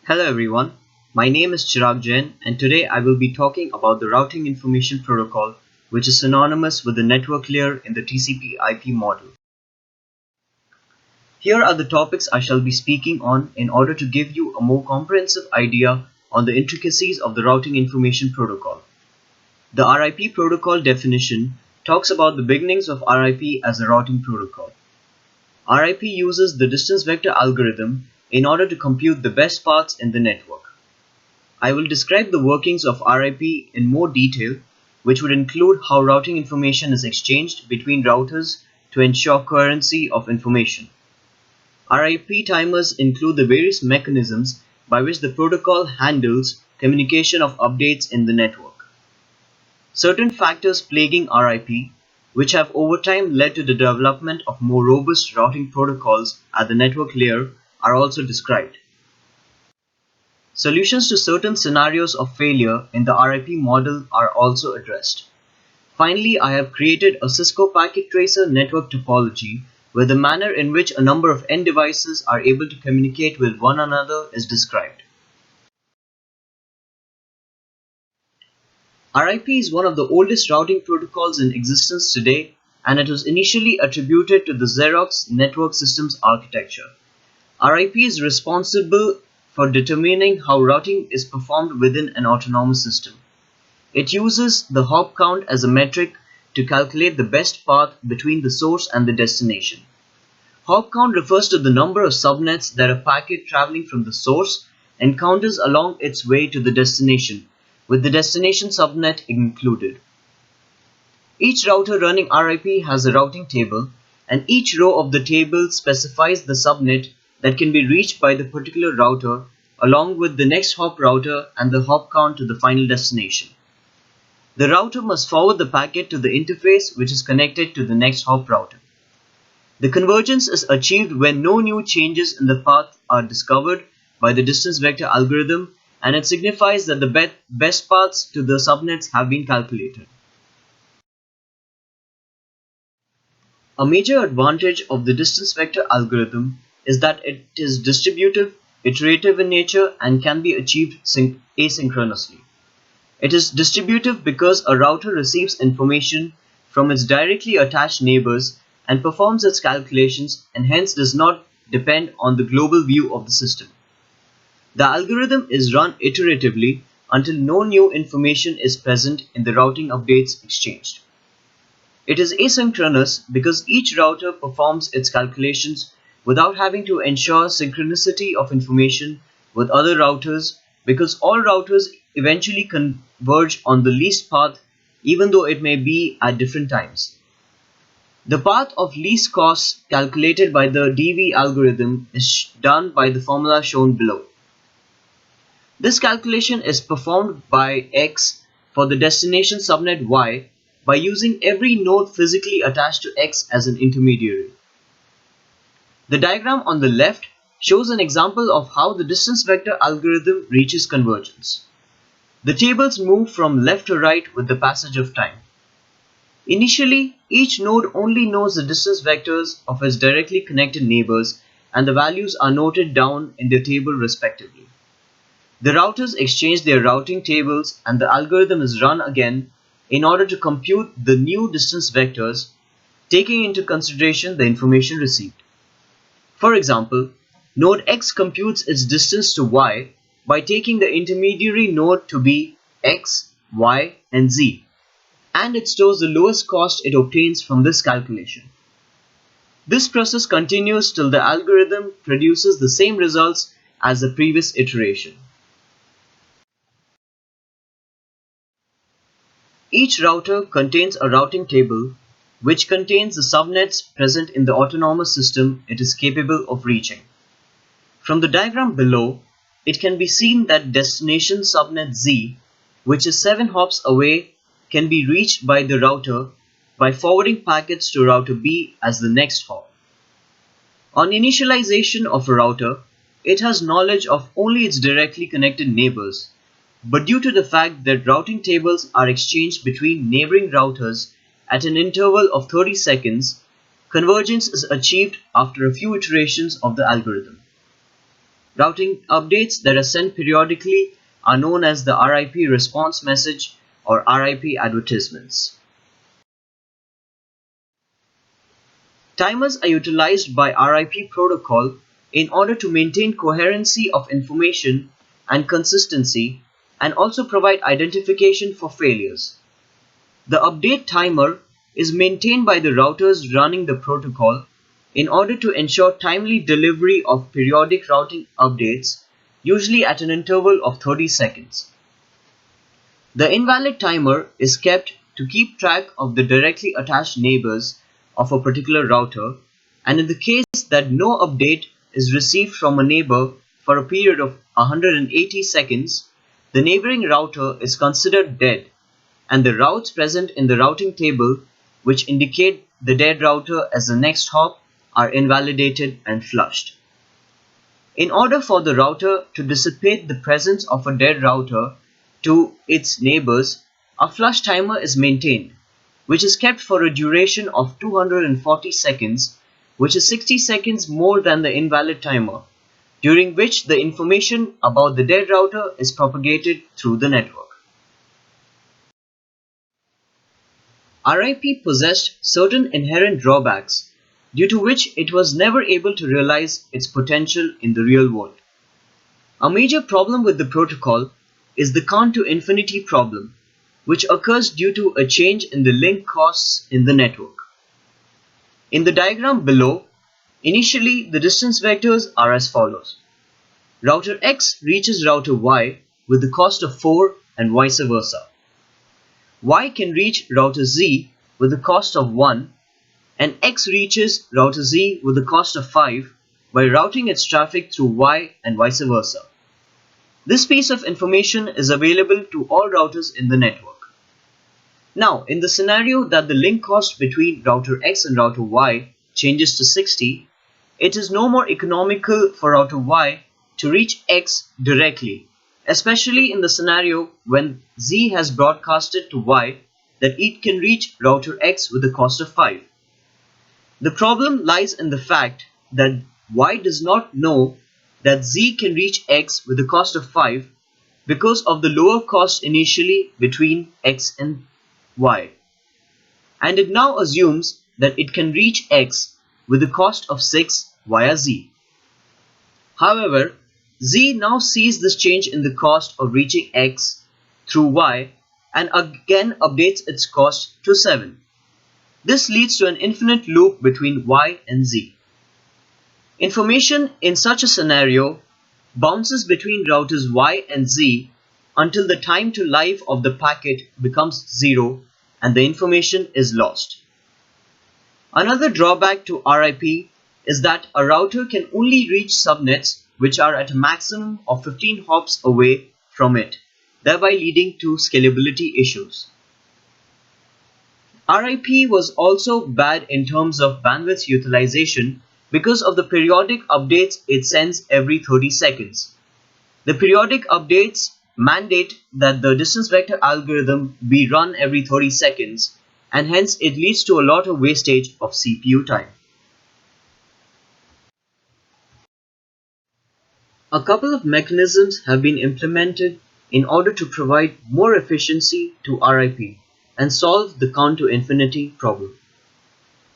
Hello everyone, my name is Chirag Jain and today I will be talking about the Routing Information Protocol, which is synonymous with the network layer in the TCP/IP model. Here are the topics I shall be speaking on in order to give you a more comprehensive idea on the intricacies of the Routing Information Protocol. The RIP protocol definition talks about the beginnings of RIP as a routing protocol. RIP uses the distance vector algorithm in order to compute the best paths in the network. I will describe the workings of RIP in more detail, which would include how routing information is exchanged between routers to ensure coherency of information. RIP timers include the various mechanisms by which the protocol handles communication of updates in the network. Certain factors plaguing RIP, which have over time led to the development of more robust routing protocols at the network layer, are also described. Solutions to certain scenarios of failure in the RIP model are also addressed. Finally, I have created a Cisco packet tracer network topology where the manner in which a number of end devices are able to communicate with one another is described. RIP is one of the oldest routing protocols in existence today, and it was initially attributed to the Xerox Network Systems architecture. RIP is responsible for determining how routing is performed within an autonomous system. It uses the hop count as a metric to calculate the best path between the source and the destination. Hop count refers to the number of subnets that a packet traveling from the source encounters along its way to the destination, with the destination subnet included. Each router running RIP has a routing table, and each row of the table specifies the subnet that can be reached by the particular router along with the next hop router and the hop count to the final destination. The router must forward the packet to the interface which is connected to the next hop router. The convergence is achieved when no new changes in the path are discovered by the distance vector algorithm, and it signifies that the best paths to the subnets have been calculated. A major advantage of the distance vector algorithm is that it is distributive, iterative in nature, and can be achieved asynchronously. It is distributive because a router receives information from its directly attached neighbors and performs its calculations, and hence does not depend on the global view of the system. The algorithm is run iteratively until no new information is present in the routing updates exchanged. It is asynchronous because each router performs its calculations without having to ensure synchronicity of information with other routers, because all routers eventually converge on the least path even though it may be at different times. The path of least cost calculated by the DV algorithm is done by the formula shown below. This calculation is performed by X for the destination subnet Y by using every node physically attached to X as an intermediary. The diagram on the left shows an example of how the distance vector algorithm reaches convergence. The tables move from left to right with the passage of time. Initially, each node only knows the distance vectors of its directly connected neighbors, and the values are noted down in their table respectively. The routers exchange their routing tables, and the algorithm is run again in order to compute the new distance vectors, taking into consideration the information received. For example, node X computes its distance to Y by taking the intermediary node to be X, Y, and Z, and it stores the lowest cost it obtains from this calculation. This process continues till the algorithm produces the same results as the previous iteration. Each router contains a routing table which contains the subnets present in the autonomous system it is capable of reaching. From the diagram below, it can be seen that destination subnet Z, which is 7 hops away, can be reached by the router by forwarding packets to router B as the next hop. On initialization of a router, it has knowledge of only its directly connected neighbors, but due to the fact that routing tables are exchanged between neighboring routers at an interval of 30 seconds, convergence is achieved after a few iterations of the algorithm. Routing updates that are sent periodically are known as the RIP response message or RIP advertisements. Timers are utilized by RIP protocol in order to maintain coherency of information and consistency, and also provide identification for failures. The update timer is maintained by the routers running the protocol in order to ensure timely delivery of periodic routing updates, usually at an interval of 30 seconds. The invalid timer is kept to keep track of the directly attached neighbors of a particular router, and in the case that no update is received from a neighbor for a period of 180 seconds, the neighboring router is considered dead, and the routes present in the routing table, which indicate the dead router as the next hop, are invalidated and flushed. In order for the router to dissipate the presence of a dead router to its neighbors, a flush timer is maintained, which is kept for a duration of 240 seconds, which is 60 seconds more than the invalid timer, during which the information about the dead router is propagated through the network. RIP possessed certain inherent drawbacks, due to which it was never able to realize its potential in the real world. A major problem with the protocol is the count to infinity problem, which occurs due to a change in the link costs in the network. In the diagram below, initially the distance vectors are as follows. Router X reaches router Y with the cost of 4 and vice versa. Y can reach router Z with the cost of 1, and X reaches router Z with the cost of 5 by routing its traffic through Y and vice versa. This piece of information is available to all routers in the network. Now, in the scenario that the link cost between router X and router Y changes to 60, it is no more economical for router Y to reach X directly, especially in the scenario when Z has broadcasted to Y that it can reach router X with the cost of 5. The problem lies in the fact that Y does not know that Z can reach X with the cost of 5 because of the lower cost initially between X and Y, and it now assumes that it can reach X with the cost of 6 via Z. However, Z now sees this change in the cost of reaching X through Y and again updates its cost to 7. This leads to an infinite loop between Y and Z. Information in such a scenario bounces between routers Y and Z until the time to life of the packet becomes 0 and the information is lost. Another drawback to RIP is that a router can only reach subnets which are at a maximum of 15 hops away from it, thereby leading to scalability issues. RIP was also bad in terms of bandwidth utilization because of the periodic updates it sends every 30 seconds. The periodic updates mandate that the distance vector algorithm be run every 30 seconds, and hence it leads to a lot of wastage of CPU time. A couple of mechanisms have been implemented in order to provide more efficiency to RIP and solve the count to infinity problem.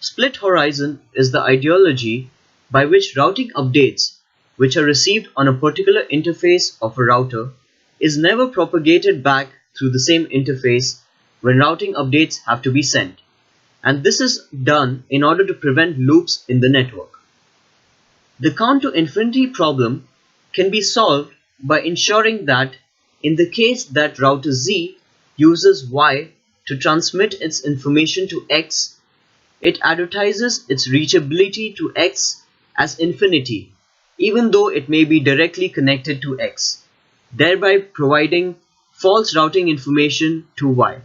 Split horizon is the ideology by which routing updates which are received on a particular interface of a router is never propagated back through the same interface when routing updates have to be sent, and this is done in order to prevent loops in the network. The count to infinity problem can be solved by ensuring that in the case that router Z uses Y to transmit its information to X, it advertises its reachability to X as infinity, even though it may be directly connected to X, thereby providing false routing information to Y.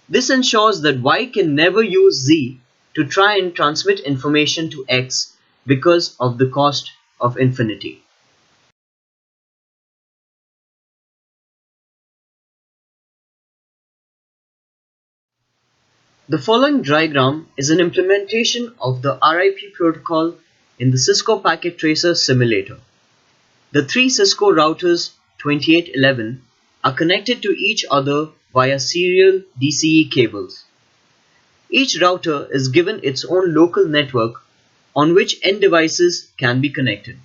This ensures that Y can never use Z to try and transmit information to X because of the cost of infinity. The following diagram is an implementation of the RIP protocol in the Cisco Packet Tracer simulator. The three Cisco routers 2811 are connected to each other via serial DCE cables. Each router is given its own local network on which end devices can be connected.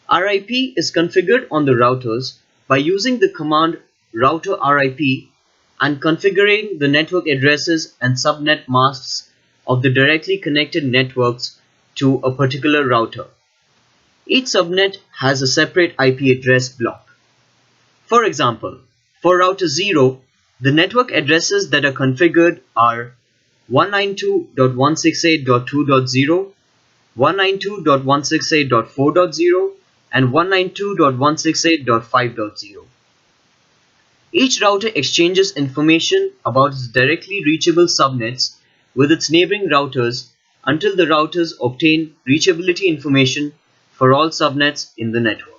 RIP is configured on the routers by using the command router RIP and configuring the network addresses and subnet masks of the directly connected networks to a particular router. Each subnet has a separate IP address block. For example, for router 0, the network addresses that are configured are 192.168.2.0, 192.168.4.0, and 192.168.5.0. Each router exchanges information about its directly reachable subnets with its neighboring routers until the routers obtain reachability information for all subnets in the network.